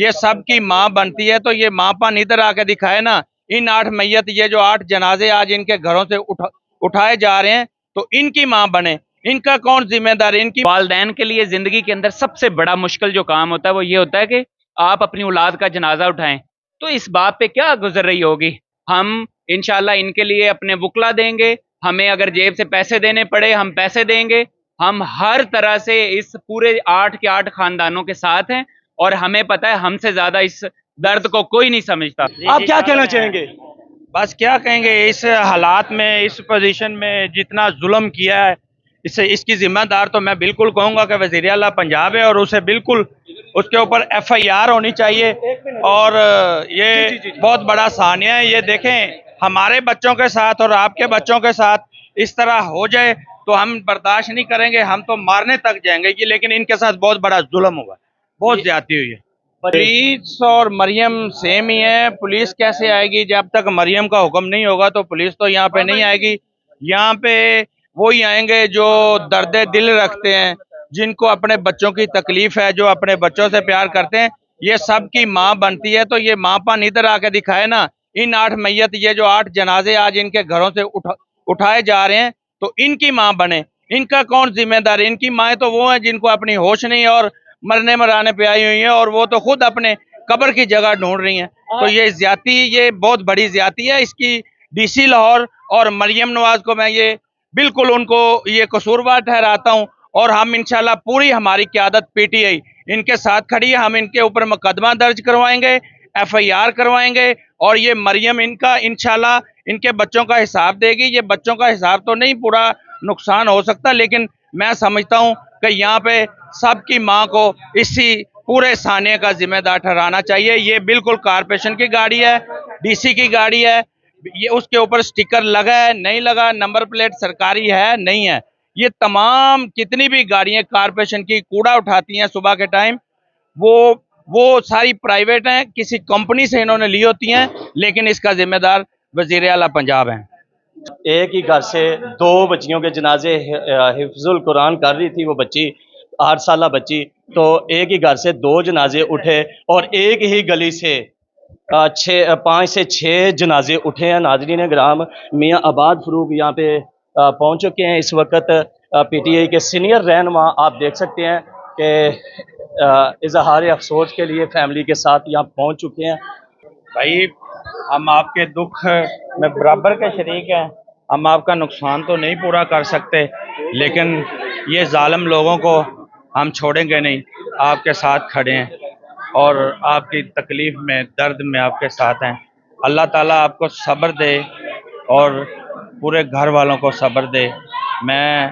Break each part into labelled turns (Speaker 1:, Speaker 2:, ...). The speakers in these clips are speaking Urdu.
Speaker 1: یہ سب کی ماں بنتی ہے تو یہ ماں پن ادھر آ کے دکھائے نا. ان 8 میت، یہ جو 8 جنازے آج ان کے گھروں سے اٹھائے جا رہے ہیں تو ان کی ماں بنے. ان کا کون ذمہ دار ہے؟ ان کی
Speaker 2: والدین کے لیے زندگی کے اندر سب سے بڑا مشکل جو کام ہوتا ہے وہ یہ ہوتا ہے کہ آپ اپنی اولاد کا جنازہ اٹھائیں. تو اس بات پہ کیا گزر رہی ہوگی؟ ہم انشاءاللہ ان کے لیے اپنے وکلا دیں گے، ہمیں اگر جیب سے پیسے دینے پڑے ہم پیسے دیں گے. ہم ہر طرح سے اس پورے 8 کے 8 خاندانوں کے ساتھ ہیں اور ہمیں پتہ ہے ہم سے زیادہ اس درد کو کوئی نہیں سمجھتا.
Speaker 3: آپ کیا کہنا چاہیں گے؟
Speaker 1: بس کیا کہیں گے، اس حالات میں، اس پوزیشن میں جتنا ظلم کیا ہے، اس کی ذمہ دار تو میں بالکل کہوں گا کہ وزیر اعلیٰ پنجاب ہے، اور اسے بالکل اس کے اوپر FIR ہونی چاہیے. اور یہ بہت بڑا ثانیہ ہے. یہ دیکھیں ہمارے بچوں کے ساتھ اور آپ کے بچوں کے ساتھ اس طرح ہو جائے تو ہم برداشت نہیں کریں گے، ہم تو مارنے تک جائیں گے. لیکن ان کے ساتھ بہت بڑا ظلم ہوا، بہت زیادتی ہوئی ہے. پولیس اور مریم سیم ہی ہے. پولیس کیسے آئے گی؟ جب تک مریم کا حکم نہیں ہوگا تو پولیس تو یہاں پہ نہیں آئے گی. یہاں پہ وہی آئیں گے جو درد دل رکھتے ہیں، جن کو اپنے بچوں کی تکلیف ہے، جو اپنے بچوں سے پیار کرتے ہیں. یہ سب کی ماں بنتی ہے تو یہ ماں پن ادھر آ کے دکھائے نا. ان 8 میت، یہ جو 8 جنازے آج ان کے گھروں سے اٹھائے جا رہے ہیں تو ان کی ماں بنے. ان کا کون ذمہ دار ہے؟ ان کی مائیں تو وہ ہیں جن کو اپنی ہوش نہیں اور مرنے مرانے پہ آئی ہوئی ہیں، اور وہ تو خود اپنے قبر کی جگہ ڈھونڈ رہی ہیں. تو یہ زیادتی، یہ بہت بڑی زیادتی ہے. اس کی DC لاہور اور مریم نواز کو میں یہ بالکل ان کو یہ قصوروار ٹھہراتا ہوں. اور ہم انشاءاللہ پوری ہماری قیادت PTI ان کے ساتھ کھڑی ہے. ہم ان کے اوپر مقدمہ درج کروائیں گے، FIR کروائیں گے. اور یہ مریم ان کا انشاءاللہ ان کے بچوں کا حساب دے گی. یہ بچوں کا حساب تو نہیں، پورا نقصان ہو سکتا، لیکن میں سمجھتا ہوں کہ یہاں پہ سب کی ماں کو اسی پورے ثانیے کا ذمہ دار ٹھہرانا چاہیے. یہ بالکل کارپوریشن کی گاڑی ہے، DC کی گاڑی ہے. یہ اس کے اوپر سٹیکر لگا ہے نہیں لگا، نمبر پلیٹ سرکاری ہے نہیں ہے. یہ تمام کتنی بھی گاڑیاں کارپوریشن کی کوڑا اٹھاتی ہیں صبح کے ٹائم، وہ ساری پرائیویٹ ہیں، کسی کمپنی سے انہوں نے لی ہوتی ہیں، لیکن اس کا ذمہ دار وزیر اعلیٰ پنجاب ہیں.
Speaker 3: ایک ہی گھر سے 2 بچیوں کے جنازے حفظ القرآن کر رہی تھی وہ بچی، 8 سالہ بچی. تو ایک ہی گھر سے 2 جنازے اٹھے اور ایک ہی گلی سے 5 سے 6 جنازے اٹھے ہیں. ناظرین گرام، میاں آباد فروغ یہاں پہ پہنچ چکے ہیں. اس وقت PTI کے سینئر رہنما آپ دیکھ سکتے ہیں کہ اظہار افسوس کے لیے فیملی کے ساتھ یہاں پہنچ چکے ہیں.
Speaker 1: بھائی ہم آپ کے دکھ میں برابر کے شریک ہیں. ہم آپ کا نقصان تو نہیں پورا کر سکتے، لیکن یہ ظالم لوگوں کو ہم چھوڑیں گے نہیں. آپ کے ساتھ کھڑے ہیں اور آپ کی تکلیف میں، درد میں آپ کے ساتھ ہیں. اللہ تعالیٰ آپ کو صبر دے اور پورے گھر والوں کو صبر دے. میں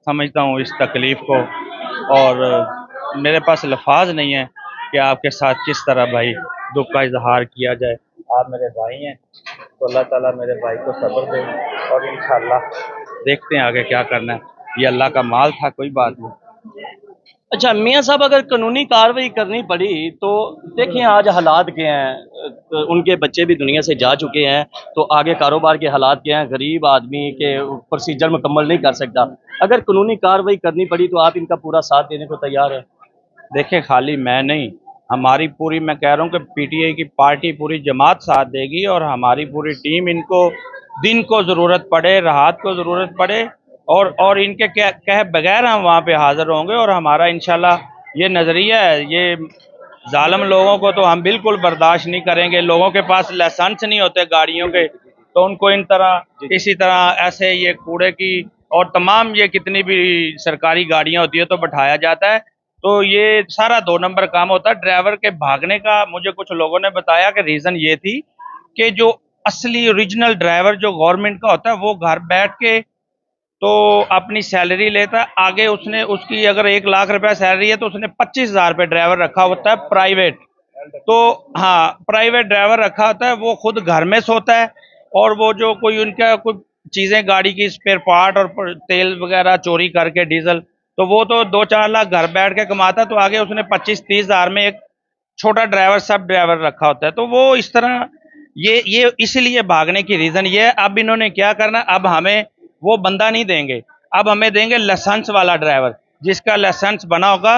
Speaker 1: سمجھتا ہوں اس تکلیف کو، اور میرے پاس الفاظ نہیں ہیں کہ آپ کے ساتھ کس طرح بھائی دکھ کا اظہار کیا جائے. آپ میرے بھائی ہیں تو اللہ تعالیٰ میرے بھائی کو صبر دے، اور انشاءاللہ دیکھتے ہیں آگے کیا کرنا ہے. یہ اللہ کا مال تھا، کوئی بات نہیں.
Speaker 3: اچھا میاں صاحب، اگر قانونی کارروائی کرنی پڑی تو دیکھیں آج حالات کیا ہیں، ان کے بچے بھی دنیا سے جا چکے ہیں، تو آگے کاروبار کے حالات کیا ہیں، غریب آدمی کے پروسیجر مکمل نہیں کر سکتا. اگر قانونی کارروائی کرنی پڑی تو آپ ان کا پورا ساتھ دینے کو تیار ہیں؟
Speaker 1: دیکھیں خالی میں نہیں، ہماری پوری، میں کہہ رہا ہوں کہ PTI کی پارٹی پوری جماعت ساتھ دے گی، اور ہماری پوری ٹیم ان کو دن کو ضرورت پڑے، رات کو ضرورت پڑے، اور ان کے کہے بغیر ہم وہاں پہ حاضر ہوں گے. اور ہمارا انشاءاللہ یہ نظریہ ہے، یہ ظالم لوگوں کو تو ہم بالکل برداشت نہیں کریں گے. لوگوں کے پاس لائسنس نہیں ہوتے گاڑیوں کے، تو ان کو اسی طرح ایسے یہ کوڑے کی اور تمام یہ کتنی بھی سرکاری گاڑیاں ہوتی ہے تو بٹھایا جاتا ہے. تو یہ سارا 2 نمبر کام ہوتا ہے. ڈرائیور کے بھاگنے کا مجھے کچھ لوگوں نے بتایا کہ ریزن یہ تھی کہ جو اصلی اوریجنل ڈرائیور جو گورنمنٹ کا ہوتا ہے وہ گھر بیٹھ کے تو اپنی سیلری لیتا ہے. آگے اس کی اگر 1 لاکھ روپے سیلری ہے تو اس نے 25,000 روپے ڈرائیور رکھا ہوتا ہے پرائیویٹ. تو ہاں، پرائیویٹ ڈرائیور رکھا ہوتا ہے، وہ خود گھر میں سوتا ہے، اور وہ جو کوئی ان کا کوئی چیزیں گاڑی کی اسپیئر پارٹ اور تیل وغیرہ چوری کر کے ڈیزل، تو وہ تو 2-4 لاکھ گھر بیٹھ کے کماتا. تو آگے اس نے 25-30 ہزار میں ایک چھوٹا ڈرائیور، سب ڈرائیور رکھا ہوتا ہے. تو وہ اس طرح یہ اس لیے بھاگنے کی ریزن یہ ہے. اب انہوں نے کیا کرنا، اب ہمیں وہ بندہ نہیں دیں گے، اب ہمیں دیں گے لائسنس والا ڈرائیور، جس کا لائسنس بنا ہوگا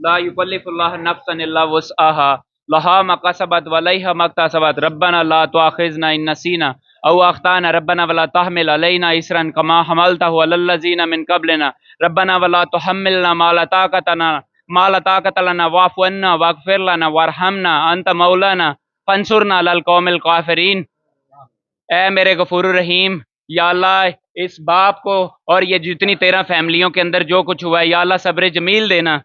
Speaker 2: لا یکلف اللہ نفسا الا وسعها لها ما کسبت وعلیہا ما اکتسبت ربنا لا تؤاخذنا ان نسینا او اخطانا ربنا ولا تحمل علینا اسرا کما حملته علی الذین من قبلنا ربنا ولا تحملنا ما لا طاقت لنا واعف عنا واغفر لنا وارحمنا انت مولانا فانصرنا علی القوم الکافرین۔ اے میرے غفور الرحیم، یا اللہ اس باپ کو اور یہ جتنی 13 فیملیوں کے اندر جو کچھ ہوا ہے یا اللہ صبر جمیل دینا۔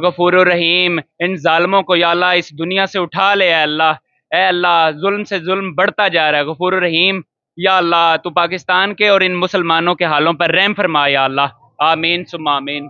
Speaker 2: غفور الرحیم، ان ظالموں کو یا اللہ اس دنیا سے اٹھا لے اے اللہ۔ اے اللہ ظلم سے ظلم بڑھتا جا رہا ہے، غفور الرحیم یا اللہ تو پاکستان کے اور ان مسلمانوں کے حالوں پر رحم فرما یا اللہ، آمین ثم آمین۔